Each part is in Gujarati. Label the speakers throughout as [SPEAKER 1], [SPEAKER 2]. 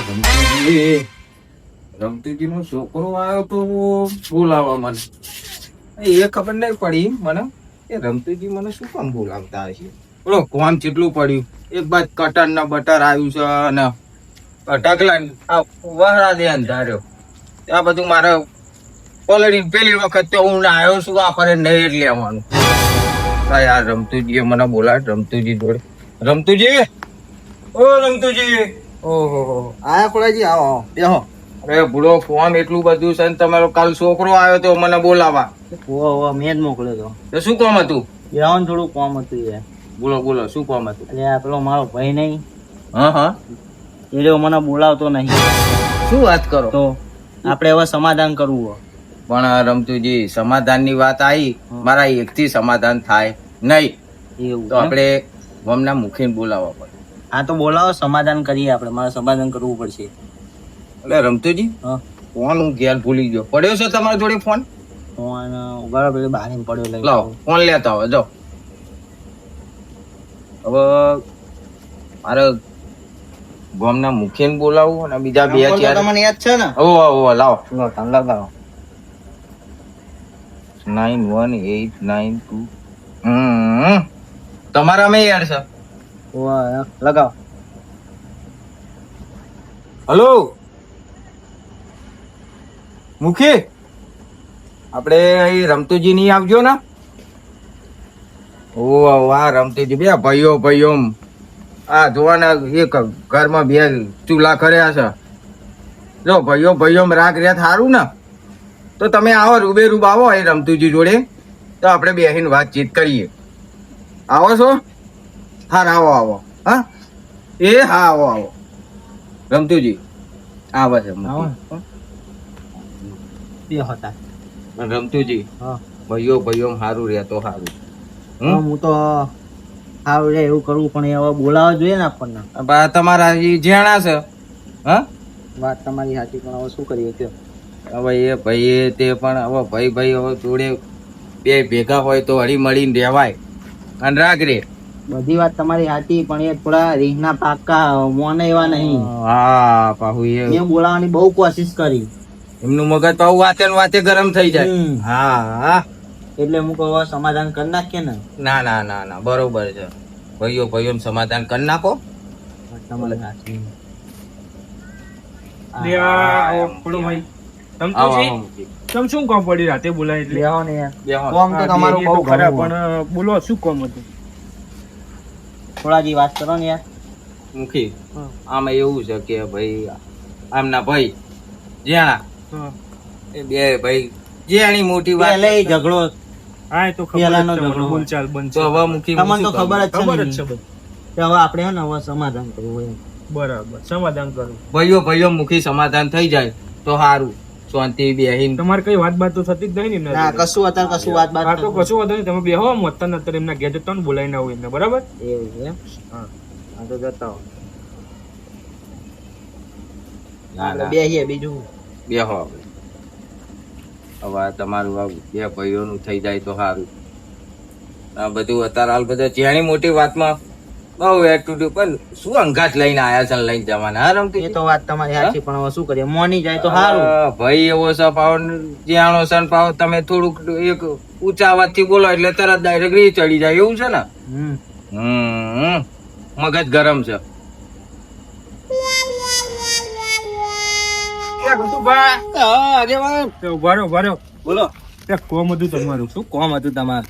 [SPEAKER 1] રમતુજી રમતુજી નો છોકરો આવ્યો તો બોલાવા મને એ ખબર નહીં પડી મને એ રમતુજી મને શું કામ બોલાવતા હશે. બોલો કોમ કેટલું પડ્યું, એક બાદ કટર ના બટર આવ્યું છે અને ઢગલા આ વહરા દે અંધાર્યો આ બધું મારે ઓલરેડી પેલી વખત તો હું આવ્યો છું આખરે નહીં જ લેવાનું. યાર રમતુજી મને બોલાવે, રમતુજી જોડે. રમતુજી, ઓ રમતુજી.
[SPEAKER 2] ઓહો આયા ખોડાજી, આવો બેહો.
[SPEAKER 1] અરે ભૂલો ફોન એટલું બધું છે ને તમારો કાલ છોકરો આવ્યો તો મને બોલાવા.
[SPEAKER 2] ઓહો મેં જ મોકલ્યો તો.
[SPEAKER 1] તો શું કામ હતું?
[SPEAKER 2] બેહો ને થોડું કામ હતું યાર.
[SPEAKER 1] બોલો બોલો શું કામ હતું?
[SPEAKER 2] એટલે આ પેલો મારો ભાઈ નહીં,
[SPEAKER 1] હા
[SPEAKER 2] એ રહ્યો મને બોલાવતો નહીં.
[SPEAKER 1] શું વાત કરો?
[SPEAKER 2] તો આપણે હવે સમાધાન કરવું હોય.
[SPEAKER 1] પણ રમતુજી સમાધાનની વાત આવી, મારા એકથી સમાધાન થાય નહીં
[SPEAKER 2] એવું
[SPEAKER 1] તો આપણે વમના મુખીને બોલાવવા પડે.
[SPEAKER 2] હા તો બોલાવો, સમાધાન કરીએ આપણે. મારે સમાધાન કરવું પડશે.
[SPEAKER 1] એટલે રમતુજી
[SPEAKER 2] હા
[SPEAKER 1] ફોન હું ઘેર ભૂલી ગયો. પડ્યો છે તમારા જોડે ફોન?
[SPEAKER 2] ફોન ઉગાડો પેલો બહાર પડ્યો લઈ
[SPEAKER 1] લાવો ફોન લેતા આવો. જો હવે મારે ગામના મુખીને બોલાવું અને બીજા બે ચાર
[SPEAKER 2] તમને યાદ છે ને?
[SPEAKER 1] ઓ લાવો
[SPEAKER 2] લગાવો.
[SPEAKER 1] 9189 તમારા મેં યાર છે.
[SPEAKER 2] લગાવો.
[SPEAKER 1] હલો મુખી, આપણે અહીં રમતુજી ની આવજો ને. ઓ વાહ રમતુજી, બે ભાઈઓ આ જોવાના એક ઘરમાં બે ચૂલા કર્યા છે. જો ભાઈઓ રાગ રેત સારું ને તો તમે આવો રૂબેરૂબ આવો એ રમતુજી જોડે તો આપણે બેસીને વાતચીત કરીએ. આવો છો? હા આવો હા એ હા આવો રમતુજી આવે છે.
[SPEAKER 2] બે હતા
[SPEAKER 1] રમતુજી
[SPEAKER 2] હા
[SPEAKER 1] ભાઈઓ સારું રહે તો સારું.
[SPEAKER 2] હું તો સારું રે એવું કરવું, પણ એ હવે બોલાવવા જોઈએ ને આપણને.
[SPEAKER 1] તમારા જેણા છે. હા
[SPEAKER 2] વાત તમારી સાચી, પણ હવે શું કરીએ કયો?
[SPEAKER 1] હવે એ ભાઈ તે પણ હવે ભાઈ હવે જોડે બે ભેગા હોય તો હળી મળીને રહેવાય અને રાગ રે.
[SPEAKER 2] બધી વાત તમારી સાચી, પણ એ થોડા રીંગના પાકા મોને એવા નહીં.
[SPEAKER 1] હા પાહુ એ
[SPEAKER 2] મેં બોલાવવાની બહુ કોશિશ કરી.
[SPEAKER 1] એમનું મગજ પાહુ વાતે ને વાતે ગરમ થઈ જાય. હા
[SPEAKER 2] એટલે હું કહું હવે સમાધાન કરી નાખીએ ને.
[SPEAKER 1] ના બરોબર છે. ભાઈઓ સમાધાન કરી નાખો.
[SPEAKER 2] તમારી સાચી.
[SPEAKER 3] તમે શું કામ પડી રાતે બોલાય એટલે
[SPEAKER 2] બેહો ને યાર.
[SPEAKER 1] બેહો.
[SPEAKER 2] કોમ તો તમારું બહુ
[SPEAKER 3] ખરા,
[SPEAKER 2] ઘણું.
[SPEAKER 3] પણ બોલો શું કામ હતું?
[SPEAKER 2] થોડાજી વાત કરો ને યાર.
[SPEAKER 1] મુખી આમાં એવું છે કે ભાઈ આમના ભાઈ જેણા
[SPEAKER 3] હા.
[SPEAKER 1] એ બે ભાઈ જેણી મોટી વાત
[SPEAKER 2] પહેલે ઝઘડો,
[SPEAKER 3] હા, એ તો ખબર
[SPEAKER 2] પેલાનો
[SPEAKER 3] જ છે,
[SPEAKER 2] ઝઘડો.
[SPEAKER 3] બોલચાલ બંધ
[SPEAKER 1] તો
[SPEAKER 3] છે.
[SPEAKER 1] હવે મુખી
[SPEAKER 2] તમને તો ખબર જ છે
[SPEAKER 3] ખબર
[SPEAKER 2] ને.
[SPEAKER 3] જ છે બધું.
[SPEAKER 2] કે હવે આપણે હે ને હવે સમાધાન કરવું હોય.
[SPEAKER 3] બરાબર, સમાધાન કરું.
[SPEAKER 1] ભાઈઓ મુખી સમાધાન થઈ જાય તો સારું. શાંતિ બેહીન
[SPEAKER 3] તમારે કઈ વાત બાત તો થતી જ નહીં ને
[SPEAKER 2] ના
[SPEAKER 3] એમના જોડે?
[SPEAKER 2] કશું અત્યારે કશું વાત બાત
[SPEAKER 3] હા તો કશું વાંધો નહીં, તમે બેહો, હું અત્યારે એમના ઘેર જતો ને બોલાવીને આવું એમને, બરાબર?
[SPEAKER 2] એવું છે એમ?
[SPEAKER 3] હા.
[SPEAKER 2] હા તો જતા હો.
[SPEAKER 1] ના, ના.
[SPEAKER 2] બેહીએ બીજું.
[SPEAKER 1] બેહો આપણે. હવે આ તમારું આ બે ભાઈઓનું થઈ જાય તો સારું. આ બધું અત્યારે હાલ બધા જેણી મોટી વાતમાં બહુ એટીટ્યુડ, પણ શું અંગાત લઈને આયા છે ને લઈને જવાના. હા રમતી
[SPEAKER 2] એ તો વાત તમારી સાચી, પણ હવે શું કરીએ, મોની જાય તો સારું.
[SPEAKER 1] ભાઈ એવો છે પાવ જ્યાંનો સન પાવ તમે થોડુંક એક ઊંચા અવાજથી બોલો એટલે તરત ડાયરેક્ટ રી ચડી જાય એવું છે ને. મગજ ગરમ છે.
[SPEAKER 3] ઉભા રહો.
[SPEAKER 2] બોલો.
[SPEAKER 3] ત્યાં કોમ હતું તમારું.
[SPEAKER 2] શું કોમ હતું તમારે?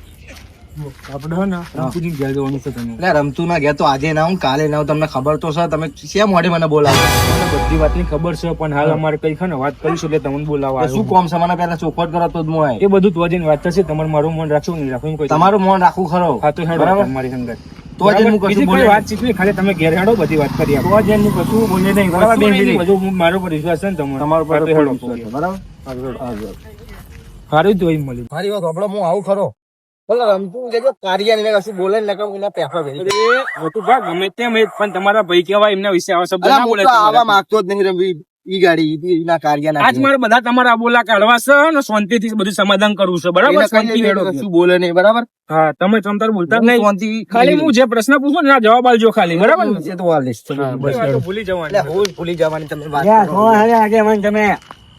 [SPEAKER 3] આપણે હે ને રમતુજી ઘેર જવાનું છે તમે.
[SPEAKER 2] એટલે રમતું ના ગયા તો આજે ના હું કાલે ના હું, તમને ખબર તો છે. તમે શેમ મોઢે મને બોલાવો?
[SPEAKER 3] મને બધી વાતની ખબર છે, પણ હાલ અમારે કઈ છે ને વાત કરીશું એટલે તમને બોલાવવા
[SPEAKER 2] શું
[SPEAKER 3] આવ્યો.
[SPEAKER 2] કોમ છે? મને પેલા ચોખવટ કરો તો જ હું આય.
[SPEAKER 3] એ બધું તો જઈને વાત થશે. તમારે મારું મન રાખવું નહીં રાખવું કોઈ
[SPEAKER 2] તમારું મન રાખવું ખરો.
[SPEAKER 3] હા તો હેડો
[SPEAKER 2] બરાબર?
[SPEAKER 3] તમારી સંગત.
[SPEAKER 2] તો જ હું કશું
[SPEAKER 3] બીજી
[SPEAKER 2] બોલે
[SPEAKER 3] કોઈ વાત શીખવી, ખાલી તમે ઘેર હેડો, બધી વાત કરીએ. તો જ હું કશું બોલે નહીં. બરાબર?
[SPEAKER 2] કશું નહીં.
[SPEAKER 3] બધું મારો પર વિશ્વાસ છે ને
[SPEAKER 2] તમારો પર
[SPEAKER 3] હા, તો હેડો.
[SPEAKER 2] વિશ્વાસ છે, બરાબર?
[SPEAKER 3] સારું જ હોય મળ્યું.
[SPEAKER 2] મારી વાત સાંભળો, હું આવું ખરો. ભલે રમતું જજો, કાર્ય ને કશું બોલે ને નકર એના પેપર ભરી.
[SPEAKER 3] અરે મોટું ભાગ ગમે તેમ એ પણ તમારા ભાઈ કેવા એમના વિશે આવા શબ્દ ના
[SPEAKER 2] હું
[SPEAKER 3] બોલે
[SPEAKER 2] તો આવા માંગતો જ નહીં રમી. ઈ ગાડી ઈ ના કારિયા
[SPEAKER 3] આજ મારે બધા તમારા બોલા કાઢવા છે અને શાંતિથી બધું સમાધાન કરવું છે બરાબર શાંતિ હેડો.
[SPEAKER 2] શું બોલે નહીં બરાબર
[SPEAKER 3] હા તમે ચમતાર બોલતા જ નહીં.
[SPEAKER 2] શાંતિ
[SPEAKER 3] ખાલી હું જે પ્રશ્ન પૂછું ને એના જવાબ આલજો ખાલી બરાબર ને?
[SPEAKER 2] એ તો વાલીશ.
[SPEAKER 3] એ વાતો ભૂલી જવાની.
[SPEAKER 2] હું ભૂલી જવાની તમે વાત
[SPEAKER 4] યા,
[SPEAKER 2] કરો.
[SPEAKER 4] કોણ હવે આગેવાન તમે?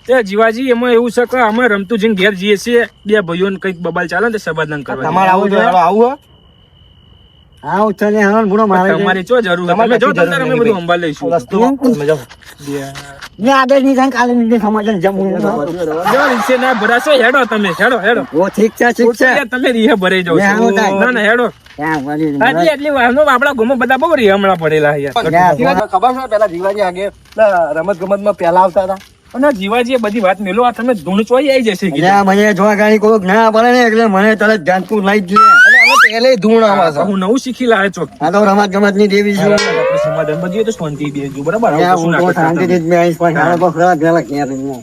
[SPEAKER 3] તે જીવાજી એમાં એવું છે કે અમે રમતુજીને ઘેર જઈએ છીએ બે ભાઈઓને કઈક બબાલ ચાલે ને તે સમાધાન કરવા
[SPEAKER 2] તમારે આવું જોઈએ આવું હે?
[SPEAKER 4] આવું તને હરણ બુડો મારે છે.
[SPEAKER 3] તમારી ચો જરૂર છે?
[SPEAKER 2] તમારે
[SPEAKER 3] તમે જો
[SPEAKER 2] કશી જરૂર
[SPEAKER 3] તમતાર અમે
[SPEAKER 2] નહીં
[SPEAKER 3] બધું
[SPEAKER 2] ભાઈ.
[SPEAKER 3] સંભાળ લઈશું.
[SPEAKER 2] તમે જાઓ.
[SPEAKER 4] ને આદેશ ની થાય કાલે ની સમાધાન જમવું
[SPEAKER 3] જો રીસે ના ભરાશો હેડો તમે હેડો
[SPEAKER 4] ઓ ઠીક છે ઠીક છે
[SPEAKER 3] તમે રીહે ભરાઈ જાવ
[SPEAKER 4] ને આવું થાય.
[SPEAKER 3] ના હેડો
[SPEAKER 4] ત્યાં વળી ને
[SPEAKER 3] આટલી આટલી વાહનો આપણા ગામમાં બધા બહુ રીહમણા પડેલા છે યાર.
[SPEAKER 4] યા,
[SPEAKER 2] ખબર છે પેલા જીવાજી આગે રમત ગમત માં પેલા આવતા હતા
[SPEAKER 3] અને જીવાજી એ બધી વાત મેલો આ તમે ધૂણ ચોઈ આવી જશે કીધું.
[SPEAKER 4] અલ્યા, મને જો ગાડી કોઈક ના પડે ને એટલે મને તરત જાનતું લઈ જ લે.
[SPEAKER 2] અને અમે પહેલે ધૂણ આવા છે
[SPEAKER 3] હું નવું શીખી લાવે છો
[SPEAKER 4] આ તો રમત ગમત ની દેવી છે
[SPEAKER 3] આપણે સમાધાન બધું તો શાંતિ બેસજો બરાબર આવું
[SPEAKER 4] અલ્યા,
[SPEAKER 3] કશું
[SPEAKER 4] હું
[SPEAKER 3] ના
[SPEAKER 4] તો
[SPEAKER 3] કરતા
[SPEAKER 4] શાંતિથી જ
[SPEAKER 3] તમે.
[SPEAKER 4] બેસીશ, પણ હાલો તો ખરા પેલા ક્યાં રહીને.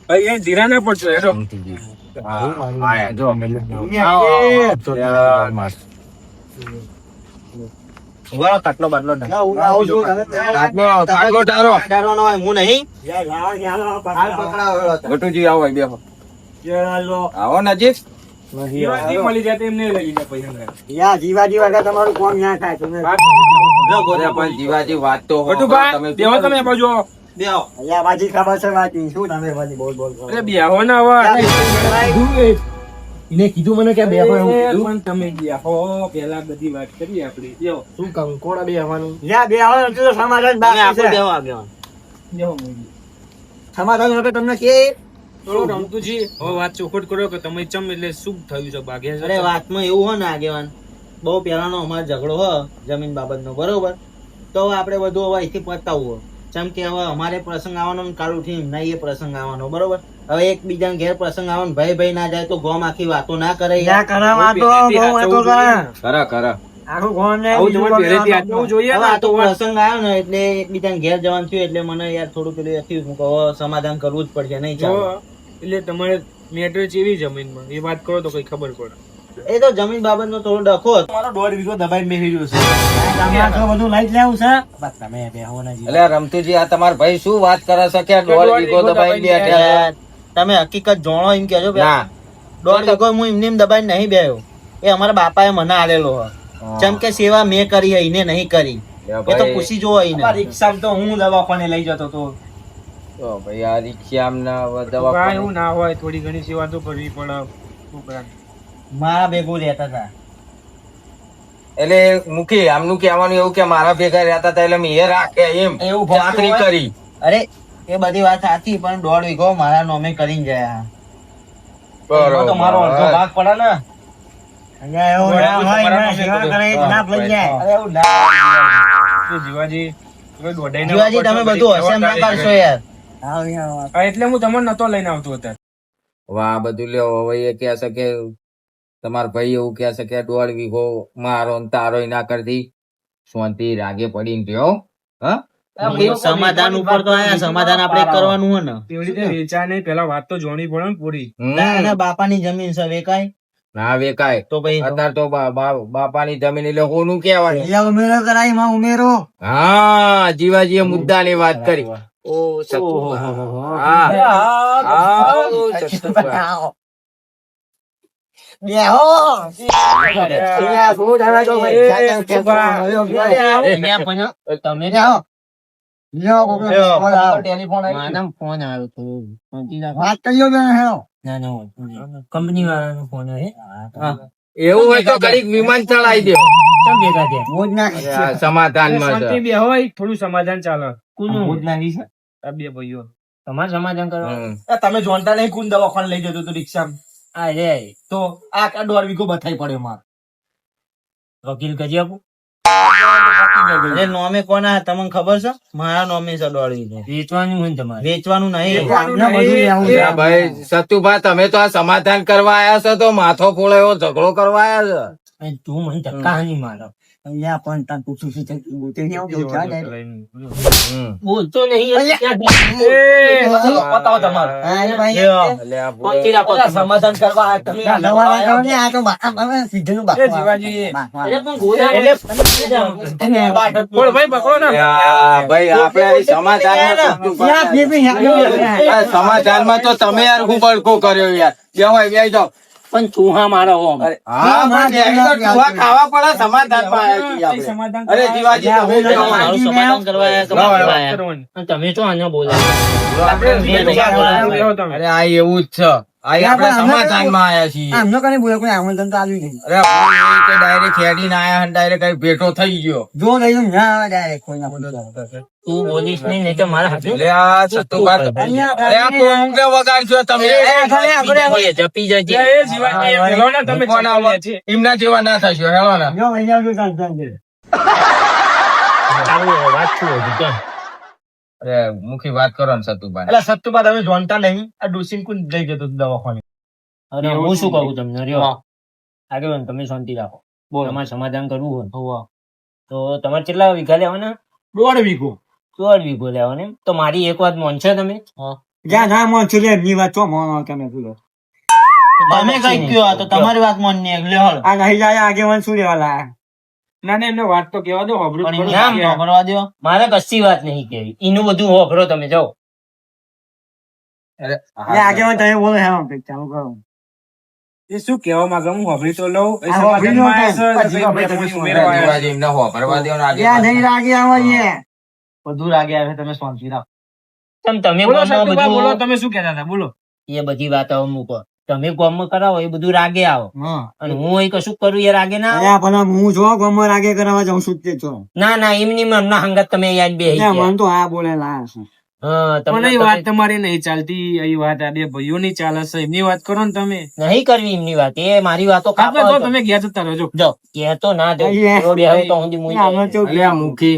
[SPEAKER 3] ભાઈ એ ધીરા ના પડશો હેડો.
[SPEAKER 2] કાટલો બાટલો
[SPEAKER 4] આવું છું, તમે
[SPEAKER 1] કાટલો ટારો.
[SPEAKER 2] ડારવાનો હોય હું નહીં
[SPEAKER 1] ગટુજી આવો અહીં બેહો. આવો નજીક.
[SPEAKER 3] જીવાજી મળી જાય તો એમને લઈ લીધા પૈસા.
[SPEAKER 4] યા, જીવાજી વગર તમારું કોમ ના થાય તમે.
[SPEAKER 1] અરે પણ જીવાજી વાત તો હો.
[SPEAKER 3] ભટુભા, બેહો તમે આ બાજુ આવો.
[SPEAKER 2] બેહો
[SPEAKER 4] અલ્યા, બાજી ખબર છે વાતી શું તમે બધી બોલ બોલ કરો.
[SPEAKER 3] અરે બેહો ને હવે.
[SPEAKER 2] એને કીધું મને કે બેહો એવું કીધું
[SPEAKER 3] પણ તમે બેહો પેલા બધી વાત કરીએ આપણે. બેહો.
[SPEAKER 2] શું કહું કોડા બેહવાનું
[SPEAKER 4] યા, બે આવો ને તો સમાધાન બાકી છે.
[SPEAKER 3] બેહો મોદી.
[SPEAKER 4] સમાધાન વગર તમને કે
[SPEAKER 3] થોડું રમતુજી હવે વાત ચોખવટ કરો કે તમે ચમ એટલે શું થયું છે ભાગે છે?
[SPEAKER 5] અરે વાતમાં એવું હોય ને આગેવાન બહુ પહેલાનો અમારો ઝઘડો હોય જમીન બાબતનો બરોબર તો હવે આપણે બધું હવે અહીંથી પતાવવું જેમ કે હવે અમારે પ્રસંગ આવવાનો ને કાલ ઉઠીને એમના એ પ્રસંગ આવવાનો બરોબર હવે એકબીજાને ઘેર પ્રસંગ આવવાનો ભાઈ ભાઈ ના જાય તો ગોમ આખી વાતો ના કરે યાર.
[SPEAKER 4] યા, કરા વાતો, બહુ વાતો કરે.
[SPEAKER 1] ખરા ખરા.
[SPEAKER 4] આખું ગામ ને
[SPEAKER 3] આવું તમારે
[SPEAKER 4] બીજું
[SPEAKER 3] પહેલેથી
[SPEAKER 4] વાતો.
[SPEAKER 3] આટલું જોઈએ
[SPEAKER 5] હવે
[SPEAKER 3] ને
[SPEAKER 5] આ તો
[SPEAKER 3] તો વાત.
[SPEAKER 5] પ્રસંગ આવ્યો ને એટલે એકબીજાને ઘેર જવાનું થયું એટલે મને યાર થોડું પેલું એ થયું હું કહું હવે સમાધાન કરવું જ પડશે નહીં ચાલે
[SPEAKER 3] જો, એટલે તમારે મેટર ચેવી જમીનમાં એ વાત કરો તો કઈ ખબર પડે.
[SPEAKER 5] એ તો જમીન બાબતનો થોડો ડખો હતો. મારો 1.5 વીઘો દબાઈને બેસી રહ્યો છે
[SPEAKER 4] તમારે તો બધું લઈ જ લેવું છે.
[SPEAKER 5] બસ તમે બેહો ને
[SPEAKER 1] એટલે રમતુજી આ તમારા ભાઈ શું વાત કરે છે કે દોઢ વીઘો દબાઈને બેઠા?
[SPEAKER 5] યાર, તમે હકીકત જાણો એમ કેજો
[SPEAKER 1] ના.
[SPEAKER 5] 1.5 વીઘો હું એમને એમ દબાઈને નહીં બેહ્યો એ અમારા બાપાએ મને આલેલો હોય જેમ કે સેવા મેં કરી હોય એને નહીં કરી એ તો પૂછી જોવો એને
[SPEAKER 2] રિક્ષામાં તો હું દવાખાને લઈ જતો તો
[SPEAKER 1] તો ભાઈ આ રિક્ષામાં
[SPEAKER 3] કાંઈ
[SPEAKER 1] દવા
[SPEAKER 3] એવું ના હોય થોડી ઘણી સેવા તો કરવી પડે છોકરાને.
[SPEAKER 5] મારા ભેગું રહેતા હતા
[SPEAKER 1] એટલે મૂકી આમનું કહેવાનું એવું કે મારા ભેગા રહેતા હતા એટલે મેં એ રાખે એમ
[SPEAKER 5] એવું
[SPEAKER 1] ચાકરી
[SPEAKER 5] ભક્તિ હોય?
[SPEAKER 1] કરી.
[SPEAKER 5] અરે એ બધી વાત સાચી પણ 1.5 વીઘો મારા નામે કરીને ગયા
[SPEAKER 1] બરોબર.
[SPEAKER 5] એમાં તો મારો અડધો ભાગ પડે ને
[SPEAKER 4] અલ્યા, એવું ના હોય, એમાં સેવા કરે એ જ ના લઈ જાય.
[SPEAKER 5] અરે એવું ના
[SPEAKER 3] તો જીવાજી હવે દોઢાઈને
[SPEAKER 5] જીવાજી તમે બધું હશે ના કરશો યાર
[SPEAKER 4] આવ યાર.
[SPEAKER 3] હા, એટલે હું તમને નતો લઈને આવતો અત્યારે.
[SPEAKER 1] હવે આ બધું લ્યો હવે એ કહે છે કે તમારા ભાઈ એવું કહે છે કે 1.5 વીઘો મારો ને તારો ના કરતી શાંતિ રાગે પડીને રહ્યો. હા
[SPEAKER 5] સમાધાન ઉપર તો આયા સમાધાન આપણે કરવાનું હોય ને
[SPEAKER 3] એવી રીતે વેચાય નહીં પેલા વાત તો જોણી પડે ને પૂરી.
[SPEAKER 5] ના એના બાપાની જમીન છે વેકાય
[SPEAKER 1] ના વેકાય
[SPEAKER 5] તો ભાઈ
[SPEAKER 1] અત્યારે તો બાપાની જમીન એટલે હોનું કહેવાય.
[SPEAKER 4] અલ્યા, ઉમેરો કરાય માં ઉમેરો.
[SPEAKER 1] હા જીવાજીએ મુદ્દાની વાત કરી. ઓ સતુભા. હા હા સતુભા.
[SPEAKER 4] બેહો. અલ્યા, શું તમે તો ભાઈ ચાચા ખેતરમાં મળ્યો ગયા.
[SPEAKER 5] અહીંયા પણ તમે
[SPEAKER 4] બેહો. લ્યો, બોલો, બોલો, આવો.
[SPEAKER 5] ટેલિફોન ફોન આવ્યો તો
[SPEAKER 4] વાત કર્યો બેન, હેલો.
[SPEAKER 5] ના ના કંપની વાળાનો ફોન આવ્યો
[SPEAKER 1] એવું હોય તો ઘડીક વિમાન ચલાવી દે.
[SPEAKER 5] ચમ ભેગા થયા
[SPEAKER 4] મોજ ના
[SPEAKER 1] સમાધાનમાં
[SPEAKER 3] શાંતિ
[SPEAKER 1] છે.
[SPEAKER 3] બે હોય થોડું સમાધાન ચાલે.
[SPEAKER 5] કોનું
[SPEAKER 3] આ બે ભાઈઓ
[SPEAKER 5] તમારે સમાધાન કરવા
[SPEAKER 1] હમ.
[SPEAKER 2] તમે જોનતા નહીં કોણ દવાખાને લઈ જતો તો રિક્ષામાં
[SPEAKER 5] આ રે
[SPEAKER 2] તો આ 1.5 વીઘો બથાઈ પડ્યો માર
[SPEAKER 5] વકીલ કરી આપું અરે નોમે કોના તમને ખબર છે મારા નોમે છે 1.5 વીઘો વેચવાનું હોય તમારે વેચવાનું નહીં
[SPEAKER 4] આપને બધું લેવું છે.
[SPEAKER 1] હા ભાઈ સતુભા તમે તો આ સમાધાન કરવા આયા છો તો માથો ફોડો એવો ઝઘડો કરવા આયા છો.
[SPEAKER 5] અને તું મને ધક્કા નહીં મારો
[SPEAKER 4] અહીંયા પણ તાર પૂછું છું તે બોલતે નહીં આવતું ક્યાં જાય
[SPEAKER 5] બોલતો નહીં
[SPEAKER 4] બતાવો તમારો અરે ભાઈ
[SPEAKER 5] પહોંચી રાખો તમે.
[SPEAKER 4] સમાધાન કરવા તમે દવા કરો ને આ તો સીધું
[SPEAKER 3] એ જીવાજી.
[SPEAKER 5] અરે પણ ગોળા
[SPEAKER 3] બોલ ભાઈ પકડો ને
[SPEAKER 1] ભાઈ આપણે સમાધાનમાં તો તમે યાર હું બળકો કર્યો યાર બેવાય બેહી જાઓ.
[SPEAKER 5] પણ તું હા મારો હો
[SPEAKER 1] હા પણ બેહી તો ટુવા ખાવા પડે સમાધાનમાં આવ્યા છીએ આપણે.
[SPEAKER 3] સમાધાન
[SPEAKER 1] અરે જીવાજી તમે બેહો.
[SPEAKER 5] મારું સમાધાન કરવા આવ્યા કે મારવા આવ્યા?
[SPEAKER 3] કરવાનું.
[SPEAKER 5] અને તમે તો આને બોલાવો
[SPEAKER 3] બેહો તમે.
[SPEAKER 1] અરે આ એવું જ છે આ આપણે સમાધાનમાં આવ્યા છીએ.
[SPEAKER 4] આમનો કને બોલે કોઈ આમંત્રણ તો આવ્યું નહીં
[SPEAKER 1] અરે ડાયરેક્ટ હેડીને આયા અને ડાયરેક્ટ ભેટો થઈ ગયો.
[SPEAKER 4] જો નહીં ના આવે ડાયરેક્ટ કોઈ ના બોલો
[SPEAKER 5] તું બોલીશ નહીં નહીં તો મારા હાથે
[SPEAKER 1] અરે આ સતુભા અરે આ કોંગે વગાડશો તમે.
[SPEAKER 5] જપી જજે
[SPEAKER 3] એ જીવાજી, એ પેલો ને તમે
[SPEAKER 1] કોણ આવો?
[SPEAKER 3] ચલાવ્યા છે.
[SPEAKER 1] એમના જેવા ના થશો હેલો ને.
[SPEAKER 4] જો અહીંયા જો સંતાન છે
[SPEAKER 5] ચાલુ વાત શું હતું કેમ
[SPEAKER 1] અરે મુખી વાત કરો ને સતુભા.
[SPEAKER 2] એટલે સત્તુબા તમે જોનતા નહીં આ ડોસીન કોણ લઈ ગયો દવાખાને
[SPEAKER 5] અરે હું શું કહું તમને રહ્યો આગળ તમે શાંતિ રાખો તમારે સમાધાન કરવું હોય તો તમારે કેટલા વીઘા લેવાના
[SPEAKER 2] 1.5 વીઘો
[SPEAKER 5] 16 વીઘો લેવાના એમ? તો મારી એક વાત મોનશે તમે
[SPEAKER 4] જ્યાં ના મોન છું લે એમની વાત તો મોન તમે બોલો
[SPEAKER 5] તમે કઈ કયો તો તમારી વાત મોન ને
[SPEAKER 4] આ નહીં જાય આગેવાન શું લેવા લાયા
[SPEAKER 3] ના ના એમને વાત તો કેવા દો હોભળું
[SPEAKER 5] પણ
[SPEAKER 3] થોડું
[SPEAKER 5] નામ
[SPEAKER 3] કે.
[SPEAKER 5] વાપરવા દો મારે કશી વાત નહીં કેવી એનું બધું હોભરો તમે જાઓ
[SPEAKER 1] અરે
[SPEAKER 4] આગેવાન તમે બોલો હે ચાલુ કરો
[SPEAKER 3] એ શું કહેવા માંગે હું હોભળી તો લઉં એ
[SPEAKER 4] આ હોભળી લો
[SPEAKER 3] સમાધાનમાં આવ્યા
[SPEAKER 4] પછી
[SPEAKER 3] છે,
[SPEAKER 4] હોભળી
[SPEAKER 3] પછી
[SPEAKER 4] તમે
[SPEAKER 3] ઉમેરવા આવ્યા છે.
[SPEAKER 1] જીવાજી એમને હોભરવા દ્યો ને આગળ
[SPEAKER 4] ત્યાં નહીં રાગી આવે
[SPEAKER 2] બધું રાગે આવે તમે શાંતિ રાખો
[SPEAKER 5] તમે
[SPEAKER 3] બોલો
[SPEAKER 5] ગામમાં
[SPEAKER 3] સતુભા, બોલો
[SPEAKER 5] બધું
[SPEAKER 3] તમે શું કહેતા હતા બોલો.
[SPEAKER 5] એ બધી વાત હવે મૂકો તમે ગામમાં કરાવો એ બધું રાગે આવો અને હું અહીં કશું કરું એ રાગે ના આવે?
[SPEAKER 4] અરે પણ હું જો ગમો રાગે કરાવવા જાઉં છું તે છો
[SPEAKER 5] ના ના એમની એમના હંગાત તમે યાદ બે
[SPEAKER 4] મન તો આ બોલે લાયા છે
[SPEAKER 3] પણ એ વાત તમારી નહીં ચાલતી એ વાત આ બે ભાઈઓ ની ચાલે છે એમની વાત કરો ને તમે.
[SPEAKER 5] નહીં કરવી એમની વાત એ મારી વાતો
[SPEAKER 3] આપણે
[SPEAKER 5] કાપો
[SPEAKER 3] તો તમે ગયા જતા રહેજો.
[SPEAKER 5] જાઓ કહેતો ના જાઓ.
[SPEAKER 4] અહીંયા.
[SPEAKER 5] થોડો બેહો તો ઊંધી મૂઈ
[SPEAKER 4] આમાં
[SPEAKER 5] જાય.
[SPEAKER 4] તો
[SPEAKER 1] અલ્યા મુખી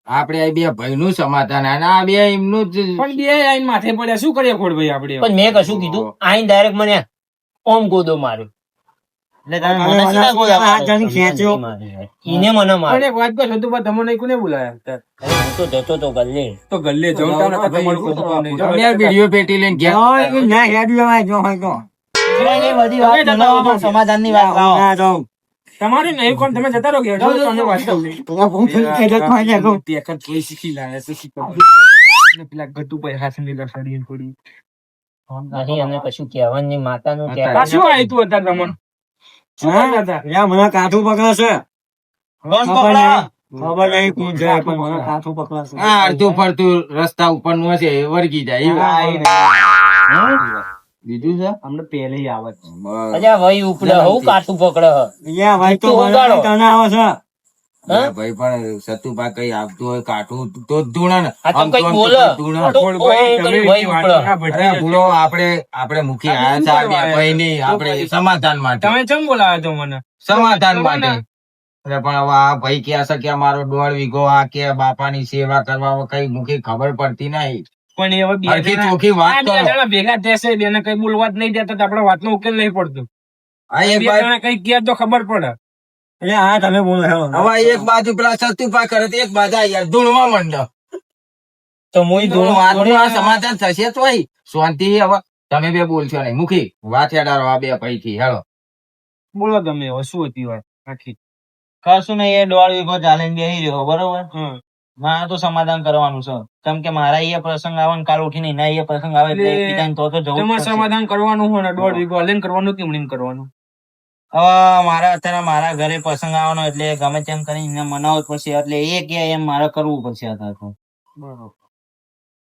[SPEAKER 1] આપણે આ બે ભાઈનું સમાધાન અને આ બે એમનું જ
[SPEAKER 3] પણ બે આઈને માથે પડ્યા શું કરીએ ખોડભાઈ આપણે
[SPEAKER 5] પણ મેં કશું કીધું આઈને ડાયરેક્ટ મને ઓમ ગોદો માર્યો એટલે તમે મને સીધા ગોદા
[SPEAKER 4] આ
[SPEAKER 5] મારો.
[SPEAKER 4] જાણી ખેંચ્યો.
[SPEAKER 5] ઈને મને
[SPEAKER 3] પણ
[SPEAKER 5] માર્યો.
[SPEAKER 3] એક વાત કહો સતુભા, તમને કોને બોલાયા?
[SPEAKER 5] અરે હું તો જતો તો ગલ્લે
[SPEAKER 3] તો ગલ્લે જવું તાવ નકર તમારું કોઈ કામ નહીં.
[SPEAKER 1] તમે આ વિડીયો પેટી લઈને ગયા
[SPEAKER 4] ઓય, ના હેડ લેવાય જો હોય તો
[SPEAKER 5] સમાધાન ની વાત લાવો.
[SPEAKER 4] ના જાઉં.
[SPEAKER 3] તમારે નહીં કોણ તમે જતા રહો ઘેર. જો તમને વાત કરું નહીં.
[SPEAKER 4] તો હું ફરી ખેડત માં જાઉં.
[SPEAKER 3] તે એક જ કોઈ શીખી લાવે છે, શીખવા. અને પેલા ગટુભાઈ હાથે નીલા સળીને પડી.
[SPEAKER 5] નહીં અમે કશું કહેવાનું નહીં માતાનું
[SPEAKER 1] માતા.
[SPEAKER 5] કહેવાનું.
[SPEAKER 3] આ શું આયુ તું અત્યારે તમને? શું કરતા હતા?
[SPEAKER 4] યા મને કાઠું પકડાશે
[SPEAKER 5] કોણ
[SPEAKER 4] ખબર
[SPEAKER 5] પકડા?
[SPEAKER 4] નહીં. ખબર નહીં કોણ છે પણ મને કાઠું પકડાશે
[SPEAKER 1] આ અડધું ફરતું રસ્તા ઉપરનું હશે એ વળગી જાય બીજું છે
[SPEAKER 2] અમને પહેલે આવે છે.
[SPEAKER 1] બસ.
[SPEAKER 5] અલ્યા ભાઈ ઉપડે હું કાઠું પકડે હ.
[SPEAKER 4] યા ભાઈ તો
[SPEAKER 5] તું
[SPEAKER 4] મને
[SPEAKER 5] ઉગાડો.
[SPEAKER 4] તને આવે છે
[SPEAKER 1] અરે ભાઈ પણ સતુભા કઈ આવતું હોય કાઠું તો જ ધૂણે ને
[SPEAKER 5] આ તો
[SPEAKER 1] આમ
[SPEAKER 5] કઈક
[SPEAKER 1] આમ
[SPEAKER 5] બોલે.
[SPEAKER 1] ધૂણે.
[SPEAKER 5] તો
[SPEAKER 3] ખોડભાઈ,
[SPEAKER 5] ઓમ
[SPEAKER 3] તમે
[SPEAKER 5] કરી ભાઈ
[SPEAKER 3] એવી વાત
[SPEAKER 5] ઉપડે.
[SPEAKER 3] ના ભટકી
[SPEAKER 1] અરે
[SPEAKER 3] જજો.
[SPEAKER 1] ભૂલો આપણે મૂકી આયા છે આ બે ભાઈની આપણે સમાધાન માટે
[SPEAKER 3] તમે ચમ બોલાવ્યા છો મને?
[SPEAKER 1] સમાધાન માટે અરે પણ હવે આ ભાઈ ક્યાં છે કે અમારો 1.5 વીઘો આ કે બાપાની સેવા કરવા કઈ મૂકી ખબર પડતી નહીં
[SPEAKER 3] પણ એ હવે બે
[SPEAKER 1] હરખી
[SPEAKER 3] જણા-
[SPEAKER 1] ચોખ્ખી વાત
[SPEAKER 3] આ બે
[SPEAKER 1] કરો.
[SPEAKER 3] જણા ભેગા થશે, બેને કઈ બોલવા જ નહીં દેતા તો આપડે વાતનો ઉકેલ નહીં પડતો.
[SPEAKER 1] આ એક
[SPEAKER 3] બે
[SPEAKER 1] બાજુ
[SPEAKER 3] જણા કઈ કહે તો ખબર પડે.
[SPEAKER 4] એટલે હા તમે બોલો હેલો
[SPEAKER 1] હવે એક બાજુ પેલા સતુભા કરે તો એક બાજુ આ યાર ધૂણવા માંડો
[SPEAKER 5] તો મુઈ ધૂળ
[SPEAKER 1] વાતનું આ સમાધાન થશે તો હોય શાંતિ હવે તમે બે બોલશો નહીં મુખી વાત હેડારો આ બે ભાઈ થી હેલો
[SPEAKER 3] બોલો તમે હવે શું હતી વાત આખી?
[SPEAKER 5] કશું નહીં એ 1.5 વીઘો ચાલીને બેસી રહ્યો બરોબર
[SPEAKER 3] હમ.
[SPEAKER 5] મારે તો સમાધાન કરવાનું છે કેમ કે મારા એ પ્રસંગ આવે ને કાલ ઉઠીને એના એ પ્રસંગ આવે એટલે
[SPEAKER 3] એટલે
[SPEAKER 5] એકબીજાને તો જવું જ
[SPEAKER 3] તમારે
[SPEAKER 5] પડશે.
[SPEAKER 3] સમાધાન કરવાનું હોય ને 1.5 વીઘો હલીને કરવાનું કે એમનેમ કરવાનું?
[SPEAKER 5] હવે મારા અત્યારે મારા ઘરે પ્રસંગ આવવાનો એટલે ગમે તેમ કરીને એને મનાવવું જ પડશે એટલે એ કે એમ મારે કરવું પડશે અત્યારે તો.
[SPEAKER 2] બરોબર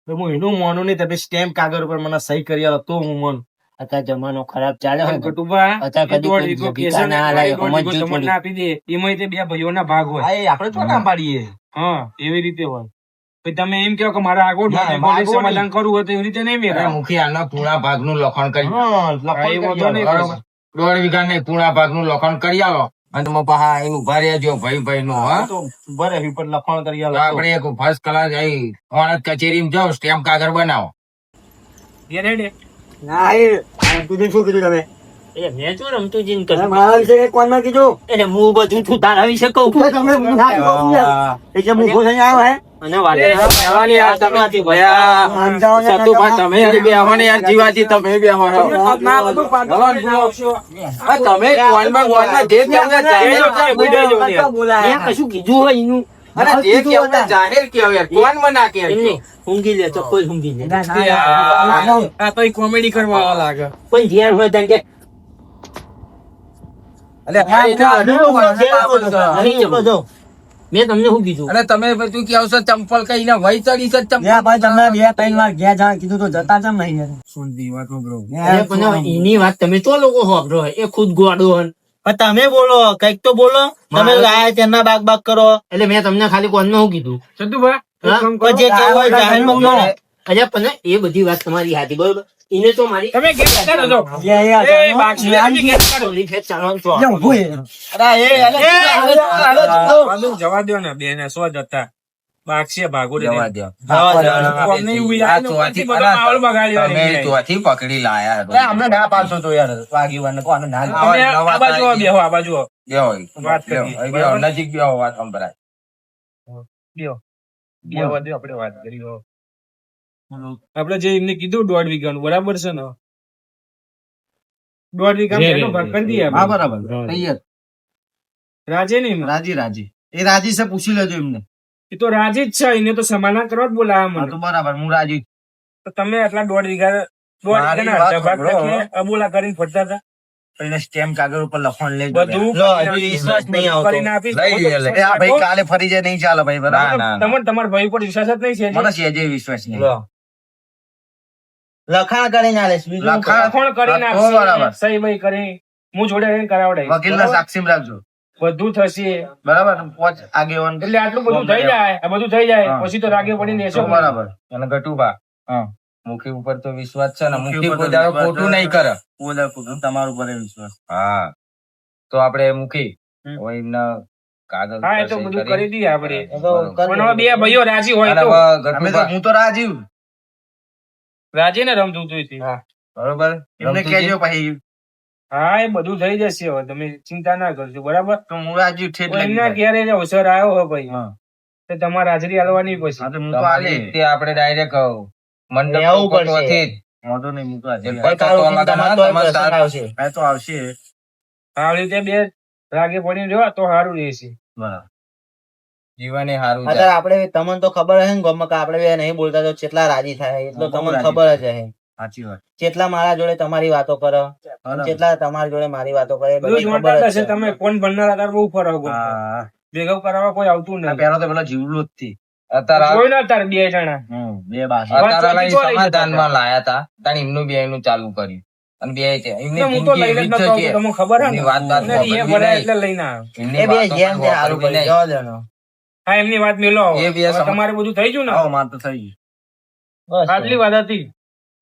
[SPEAKER 2] તો હું એનું માનું નહીં તમે સ્ટેમ્પ કાગળ ઉપર મને સહી કરી આલો તો હું માનું
[SPEAKER 5] અત્યારે જમાનો ખરાબ ચાલે છે ને.
[SPEAKER 3] ગટુભા,
[SPEAKER 5] અત્યારે
[SPEAKER 3] એ
[SPEAKER 5] કદી
[SPEAKER 3] 1.5
[SPEAKER 5] કોઈ
[SPEAKER 3] વીઘો
[SPEAKER 5] ભેગા
[SPEAKER 3] કેસે ને,
[SPEAKER 5] ના
[SPEAKER 3] આ
[SPEAKER 5] લાગે,
[SPEAKER 3] 1.5 વીઘો
[SPEAKER 5] સમજવું
[SPEAKER 3] તમને
[SPEAKER 5] પડે.
[SPEAKER 3] આપી દે, એમાંય તે બે ભાઈઓના ભાગ હોય.
[SPEAKER 2] હા એ આપણે તો ના પાડીએ
[SPEAKER 3] હા, એવી રીતે હોય. પછી તમે એમ કહો કે મારે આગળ
[SPEAKER 2] ના,
[SPEAKER 3] 1.5 વીઘો
[SPEAKER 2] આગળ
[SPEAKER 3] સમાધાન કરવું હોય તો એવી રીતે નહીં
[SPEAKER 1] અરે
[SPEAKER 3] મેળવે.
[SPEAKER 1] મુખી આના પૂર્ણા ભાગનું લખાણ કરી
[SPEAKER 2] હા
[SPEAKER 3] હા, એ વાંધો નહીં
[SPEAKER 1] બરોબર.
[SPEAKER 3] પડે.
[SPEAKER 1] 1.5 વીઘા નહીં પૂર્ણા ભાગનું લખાણ કરી આવો અને તમે પાછા એને ઉભા રહેજો ભાઈ ભાઈ નું હા
[SPEAKER 2] તો બરે ઉપર લખણ કરી
[SPEAKER 1] તો
[SPEAKER 2] આલો
[SPEAKER 1] આપણે એક ફર્સ્ટ ક્લાસ અહીં ઓણત કચેરીમાં જાઓ સ્ટેમ્પ કાગળ બનાવો
[SPEAKER 3] ઘેર હેડે.
[SPEAKER 4] ના એ તું શું કીધું તમે
[SPEAKER 6] એટલે મેં શું રમતુજીને
[SPEAKER 4] અરે
[SPEAKER 6] કહ્યું
[SPEAKER 4] મારા વિશે કઈ કોણ માં કીધું
[SPEAKER 6] એટલે હું બધું તું તારા વિશે કહું
[SPEAKER 4] એટલે તમે ના કહો યાર. એટલે હું ખુશ થઈ આવ્યો હે
[SPEAKER 6] અને વાત
[SPEAKER 1] બેહવાની યાર તમે ભયા સતુભા તમે જ બેહવાની યાર જીવાજી તમે બેહવાનો આ તમે ગોનમાં જે તમને જાહેર
[SPEAKER 6] મેં કશું કીધું હોય એનું
[SPEAKER 1] અરે જે કેવું જાહેર કેવું યાર કોણ મના કે
[SPEAKER 6] એમને ઊંઘી લે ચોખ્ખો જ ઊંઘી લે
[SPEAKER 3] આ તો કોમેડી કરવા લાગે
[SPEAKER 6] પણ જ્યાં હોય ત્યાં કે નહીં જમો. મેં તમને શું કીધું
[SPEAKER 1] અને તમે બધું કેવો છો ચંપલ કહીને વહી ચડી છે ચંપલ
[SPEAKER 4] યા ભાઈ તમે બે ત્રણ વાર ગયા જા કીધું તો જતા કેમ નહીં યાર?
[SPEAKER 6] અરે પણ એની વાત તમે તો લોકો હોભરો હોય એ ખુદ ગોડો હોય
[SPEAKER 5] પણ તમે બોલો કઈક તો બોલો તમે લાયા તેમના બાગ કરો
[SPEAKER 6] એટલે મેં તમને ખાલી કોણમાં શું કીધું
[SPEAKER 3] સતુભા
[SPEAKER 6] હા?
[SPEAKER 5] પણ જે કેવું હોય જાહેરમાં બોલો.
[SPEAKER 6] અરે પણ એ બધી વાત તમારી હાથી બરોબર એને તો મારી
[SPEAKER 3] તમે ગેમ કરો છો
[SPEAKER 4] યા, યા,
[SPEAKER 3] એ
[SPEAKER 4] જાણો.
[SPEAKER 3] બાકી તમે ગેમ કરો
[SPEAKER 6] થોડી ફેર ચાલવાનું તો
[SPEAKER 4] યા, ઊભું હે.
[SPEAKER 3] બાજુ જવા દો ને બે ને સો જતા બાગશે ભાગો
[SPEAKER 1] જવા દો
[SPEAKER 3] કોમને એવું યાદ નથી બધો માહોલ બગાડ્યો
[SPEAKER 1] તમે
[SPEAKER 3] રે.
[SPEAKER 1] ચોથી પકડી લાયા
[SPEAKER 2] અમને ના પાડશો તો યાર વાગીવાને કોને ના
[SPEAKER 3] તમે આ બાજુ આવો, બેહો આ બાજુ આવો.
[SPEAKER 1] બેહો
[SPEAKER 3] વાત કરીએ.
[SPEAKER 1] બેહો નજીક બેહો વાત સંભળાય
[SPEAKER 3] બેહો. બેહવા દો, આપણે વાત કરી હો. આપણે જે એમને કીધું 1.5 વીઘાનું બરાબર છે ને 1.5 વીઘામાં એનો ભાગ કરી દઈએ
[SPEAKER 2] હા
[SPEAKER 3] આપણે.
[SPEAKER 2] બરાબર તૈયાર
[SPEAKER 3] રાજે નહીં એમાં.
[SPEAKER 2] રાજી રાજી એ રાજી છે પૂછી લેજો એમને
[SPEAKER 3] એ તો રાજી જ છે એને તો સમાધાન કરવા જ બોલાવા
[SPEAKER 2] હા
[SPEAKER 3] મને
[SPEAKER 2] તો બરાબર હું રાજી
[SPEAKER 3] તો તમે આટલા 1.5 વીઘા
[SPEAKER 2] મારી
[SPEAKER 3] ના
[SPEAKER 2] વાત
[SPEAKER 3] અડધા ભાગ
[SPEAKER 2] સાંભળો.
[SPEAKER 3] રાખીને અબોલા કરીને ફરતા હતા
[SPEAKER 2] એને સ્ટેમ્પ કાગળ ઉપર લખવાનું લેજો
[SPEAKER 3] બધું
[SPEAKER 5] લો, હજી વિશ્વાસ નહીં આવતો.
[SPEAKER 3] કરીને આપીશ.
[SPEAKER 1] લઈ લે, લઈ.
[SPEAKER 2] એ આ ભાઈ કાલે ફરી જાય નહીં ચાલે ભાઈ બરાબર
[SPEAKER 1] ના, ના.
[SPEAKER 3] તમને તમારા ભાઈ પર વિશ્વાસ જ નહીં છે
[SPEAKER 2] મને સહેજે વિશ્વાસ નહીં
[SPEAKER 5] લો. લખાણ કરીને આલેશ બીજું શું
[SPEAKER 2] લખાણ-
[SPEAKER 5] કરો?
[SPEAKER 3] લખણ કરીને
[SPEAKER 2] હા, તો બરાબર.
[SPEAKER 3] આપશે સહી બહી કરી હું જોડે રહીને કરાવડાવીશ.
[SPEAKER 2] વકીલ ના
[SPEAKER 3] બરાબર?
[SPEAKER 2] સાક્ષી રાખજો
[SPEAKER 3] બધું થશે
[SPEAKER 2] બરાબર પોચ આગેવાન
[SPEAKER 3] એટલે આટલું બધું થઈ જાય આ બધું થઈ જાય
[SPEAKER 2] હા.
[SPEAKER 3] પછી તો રાગે પડીને
[SPEAKER 2] તો
[SPEAKER 3] એસો
[SPEAKER 2] બરાબર
[SPEAKER 1] અને ગટુભા
[SPEAKER 2] હા
[SPEAKER 1] મુખી ઉપર તો વિશ્વાસ છે ને
[SPEAKER 2] મુખી
[SPEAKER 1] મુખી
[SPEAKER 2] ઉપર તો
[SPEAKER 1] કોઈ દાડો
[SPEAKER 2] વિશ્વાસ
[SPEAKER 1] ખોટું
[SPEAKER 2] છે.
[SPEAKER 1] નહીં કરે
[SPEAKER 2] હું તમારું પર વિશ્વાસ
[SPEAKER 1] હા તો આપણે મુખી
[SPEAKER 2] હમ.
[SPEAKER 1] હવે એમના કાગળ
[SPEAKER 3] હા એ
[SPEAKER 1] પર
[SPEAKER 3] તો
[SPEAKER 1] સહી
[SPEAKER 3] બધું
[SPEAKER 1] કરી.
[SPEAKER 3] કરી દઈએ આપણે
[SPEAKER 5] એ તો કરી
[SPEAKER 3] પણ હવે બે ભાઈઓ રાજી હોય
[SPEAKER 1] અને
[SPEAKER 3] તો
[SPEAKER 1] હવે
[SPEAKER 2] અમે તો
[SPEAKER 1] ગટુભા,
[SPEAKER 2] હું તો રાજીવ
[SPEAKER 3] રાજી ને રમતું હતું
[SPEAKER 1] બરોબર
[SPEAKER 2] એમને
[SPEAKER 1] રમતુજી?
[SPEAKER 2] કહેજો પછી
[SPEAKER 3] હા એ બધું થઈ જશે હવે તમે ચિંતા ના કરજો બરાબર
[SPEAKER 2] તો હું રાજીવ ઠેઠ
[SPEAKER 3] તો
[SPEAKER 2] લઈ
[SPEAKER 3] એમના
[SPEAKER 2] જાય.
[SPEAKER 3] ઘેરે જે અવસર આવ્યો હોય ભાઈ
[SPEAKER 2] હા
[SPEAKER 3] તો તમારે હાજરી હાલવાની પછી
[SPEAKER 2] હા તો હું તો
[SPEAKER 1] તમારી
[SPEAKER 2] આલે
[SPEAKER 1] રીતે આપણે ડાયરેક્ટ મંડપ
[SPEAKER 5] લેવું પડશે.
[SPEAKER 1] પહોંચવાથી
[SPEAKER 2] વાંધો નહીં હું તો હાજર.
[SPEAKER 1] જ.
[SPEAKER 5] પણ કાલ ઉઠીને તમારે તોય
[SPEAKER 1] તમારે
[SPEAKER 5] પ્રસંગ
[SPEAKER 1] સાથ-
[SPEAKER 5] આવશે.
[SPEAKER 2] હા તો આવશે
[SPEAKER 3] આવી રીતે બે રાગે પડીને રહેવા તો સારું રહેશે
[SPEAKER 2] બરાબર
[SPEAKER 1] જીવને સારું
[SPEAKER 5] અત્યારે આપણે તમને તો ખબર હશે ને ગામમાં કે આપણે બે નહીં બોલતા તો કેટલા રાજી થાય એટલો
[SPEAKER 2] બહુ
[SPEAKER 5] તમને
[SPEAKER 2] રાજી
[SPEAKER 5] ખબર જ હશે
[SPEAKER 2] સાચી વાત
[SPEAKER 5] કેટલા મારા જોડે તમારી વાતો કરો
[SPEAKER 2] બરાબર.
[SPEAKER 5] કેટલા તમારી જોડે મારી વાતો કરે એ
[SPEAKER 3] બધું
[SPEAKER 5] બધી
[SPEAKER 3] જોતા
[SPEAKER 5] ખબર જ
[SPEAKER 3] હશે
[SPEAKER 5] છે.
[SPEAKER 3] તમે કોણ ભણનાર હતા બહુ ફરક હોય.
[SPEAKER 2] હા
[SPEAKER 3] ભેગા કરાવવા કોઈ આવતું
[SPEAKER 2] આ
[SPEAKER 3] નથી
[SPEAKER 2] પેલો તો પેલો જીવડો જ થી
[SPEAKER 1] અત્યારે
[SPEAKER 3] કોઈ ના તાર બે જણા
[SPEAKER 2] બે બાસ
[SPEAKER 1] અત્યારે લઈ
[SPEAKER 3] ચોથી ચોરી
[SPEAKER 1] સમાધાનમાં લાયા હતા તાણ એમનું બે એનું ચાલુ કર્યું અને બે છે એમની
[SPEAKER 3] હું તો
[SPEAKER 1] જિંદગી
[SPEAKER 3] લઈને જ
[SPEAKER 1] એવી જ
[SPEAKER 3] નતો
[SPEAKER 1] છે.
[SPEAKER 3] આવતો, તમને ખબર હે ને?
[SPEAKER 1] એમની વાત
[SPEAKER 3] અને એ
[SPEAKER 1] વાતમાં
[SPEAKER 3] ભરાય
[SPEAKER 1] નહીં.
[SPEAKER 3] એટલે લઈને આવ્યો.
[SPEAKER 1] એમની
[SPEAKER 5] એ બે
[SPEAKER 1] વાતો
[SPEAKER 5] જેમ
[SPEAKER 1] પર
[SPEAKER 5] છે હારું
[SPEAKER 1] વાપરવી
[SPEAKER 5] કરી
[SPEAKER 1] નહીં.
[SPEAKER 5] જવા દેવાનો.
[SPEAKER 3] હા એમની વાત મેલો
[SPEAKER 1] એ બે
[SPEAKER 3] હવે
[SPEAKER 1] સમ-
[SPEAKER 3] તમારે બધું થઈ ગયું ને
[SPEAKER 2] આવો માર તો થઈ ગયું
[SPEAKER 5] બસ
[SPEAKER 3] આટલી વાત હતી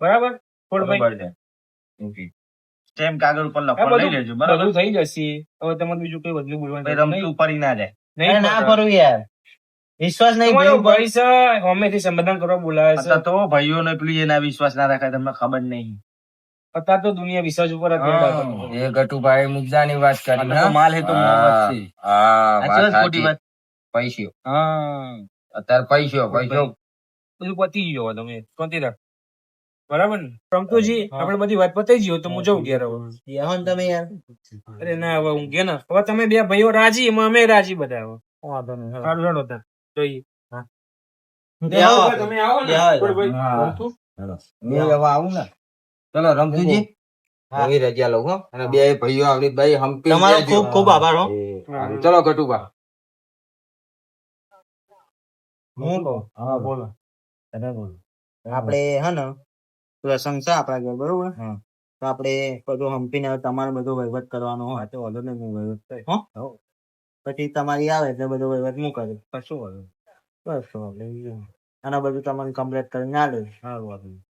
[SPEAKER 3] બરાબર થોડભાઈ
[SPEAKER 2] બરોબર છે ઓકે સ્ટેમ્પ કાગળ ઉપર
[SPEAKER 3] આ
[SPEAKER 2] લખવાનું લઈ લેજો બરાબર
[SPEAKER 3] બધું થઈ જશે હવે તમારે બીજું કઈ વધુ બોલવાનું
[SPEAKER 2] ભાઈ
[SPEAKER 3] જરૂર
[SPEAKER 2] રમતું પડી ના જાય
[SPEAKER 3] નહીં.
[SPEAKER 5] અરે ના
[SPEAKER 3] નહીં
[SPEAKER 5] ફરવું યાર વિશ્વાસ નહીં
[SPEAKER 3] તમારો
[SPEAKER 5] ભાઈ
[SPEAKER 3] ભાઈ છે હમેથી સમાધાન કરવા બોલાવે છે
[SPEAKER 2] અત્યારે તો ભાઈઓને પેલું એના વિશ્વાસ ના રાખાય તમને ખબર નહીં
[SPEAKER 3] અત્યારે તો દુનિયા વિશ્વાસ ઉપર જ
[SPEAKER 2] હા.
[SPEAKER 3] નહીં.
[SPEAKER 1] એ ગટુભાઈ મુદ્દાની વાત કરી
[SPEAKER 2] આ તો માલ હે તો મોહબ્બત છે.
[SPEAKER 1] હા
[SPEAKER 2] સાચી વાત,
[SPEAKER 1] વાત
[SPEAKER 2] ખોટી વાત?
[SPEAKER 1] પૈસ્યો
[SPEAKER 2] હા
[SPEAKER 1] અત્યારે પૈસ્યો
[SPEAKER 3] બધું પતી ગયો હવે તમે શાંતિ રાખ બરાબર ને રમતુજી આપણે બધી વાત પતાઈ ગયો તો હું જઉં ઘેર હવે
[SPEAKER 5] યહોન તમે યાર
[SPEAKER 3] અરે ના હવે હું ગયા ને હવે તમે બે ભાઈઓ રાજી એમાં અમે રાજી બધા હવે
[SPEAKER 5] વાંધો નહીં.
[SPEAKER 3] સારું હેડો તાર જોઈએ
[SPEAKER 5] બેહો.
[SPEAKER 3] તમે આવો ને
[SPEAKER 5] બેહો.
[SPEAKER 3] થોડી ભાઈ
[SPEAKER 1] હા.
[SPEAKER 3] રમતું?
[SPEAKER 1] હું હવે આવું ને ચલો રમતુજી
[SPEAKER 5] હા.
[SPEAKER 1] હું રજા લઉં હો અને બે ભાઈઓ આવડી ભાઈ હમ્પી
[SPEAKER 5] તમારો
[SPEAKER 1] દેજો.
[SPEAKER 5] ખૂબ ખૂબ આભાર હો
[SPEAKER 1] સારું. ચલો ગટુભા
[SPEAKER 5] હું કહું
[SPEAKER 2] હા બોલો
[SPEAKER 5] આપણે હે ને પ્રસંગ છે આપણા ઘર બરોબર તો આપણે બધું હંપીને હવે તમારે બધો વહીવટ કરવાનો હોય તો વાંધો નહીં હું વહીવટ કરીશ. હો? પછી તમારી આવે એટલે બધો વહીવટ હું કરીશ કશું વાંધો નહીં. બસ તો આપણે બીજું. અને બધું તમને કમ્પ્લીટ કરીને ના લે સારું વાંધો નહીં.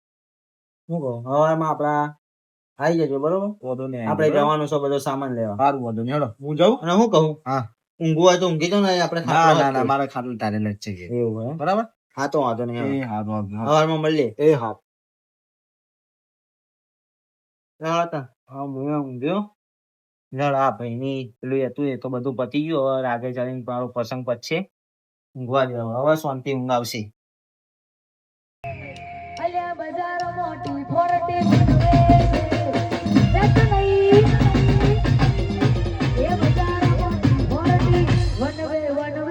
[SPEAKER 5] શું કહું હવે એમાં આપડા આવી જજો બરોબર
[SPEAKER 2] વાંધો નહીં
[SPEAKER 5] આપણે જવાનું છે બધો સામાન લેવા
[SPEAKER 2] સારું વાંધો નહીં હેડો હું જાઉં
[SPEAKER 5] અને હું કહું
[SPEAKER 2] હા.
[SPEAKER 5] ઊંઘવું હોય તો ઊંઘી જાઓ ને આપણે
[SPEAKER 2] ના
[SPEAKER 5] ખાટલો
[SPEAKER 2] ના
[SPEAKER 5] જ
[SPEAKER 2] ના
[SPEAKER 5] છે.
[SPEAKER 2] મારે ખાટલું તારેલ જ છે કે
[SPEAKER 5] એવું હોય એમ?
[SPEAKER 2] બરાબર
[SPEAKER 5] હા તો વાંધો નહીં
[SPEAKER 2] એ હારું વાંધો નહીં.
[SPEAKER 5] સવારમાં મળીએ
[SPEAKER 2] એ હા
[SPEAKER 5] હા હું ઊંઘ્યો લડ આ ભાઈની પેલું હતું એ તો બધું પતી ગયું હવે આગળ ચાલીને મારો પ્રસંગ પતશે ઊંઘવા દે હવે શાંતિ ઊંઘ આવશે
[SPEAKER 7] અલ્યા બજાર મોટી ફોરટી બનવે છે જત નહીં એ બજાર મોટી ફોરટી બનવે